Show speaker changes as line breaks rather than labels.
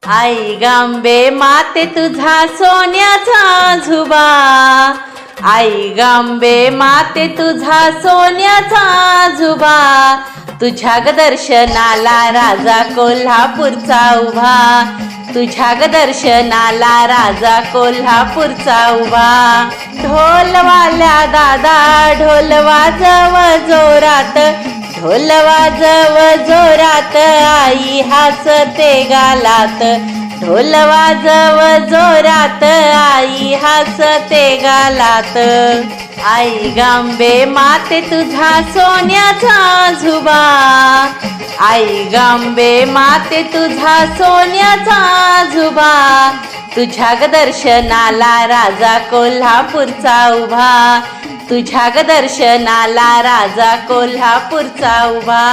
आई गांबे माते तुझा सोन्याचा झुबा, आई गांबे माते तुझा सोन्याचा झुबा, तुझ्या ग दर्शनाला राजा कोल्हापूरचा उभा, तुझ्या ग दर्शनाला राजा कोल्हापूरचा उभा. ढोल वाल्या दादा ढोल वाजव जोरात, ढोल वाजव जोरात, आई हसते गालात, ढोल वाजव जोरात, आई हसते गालात. आई गांबे माते तुझा सोन्याचा झुबा, आई गांबे माते तुझा सोन्याचा झुबा, तुझ्या ग दर्शनाला राजा कोल्हापूरचा उभा, तुझ्या ग दर्शनाला राजा कोल्हापूरचा उभा.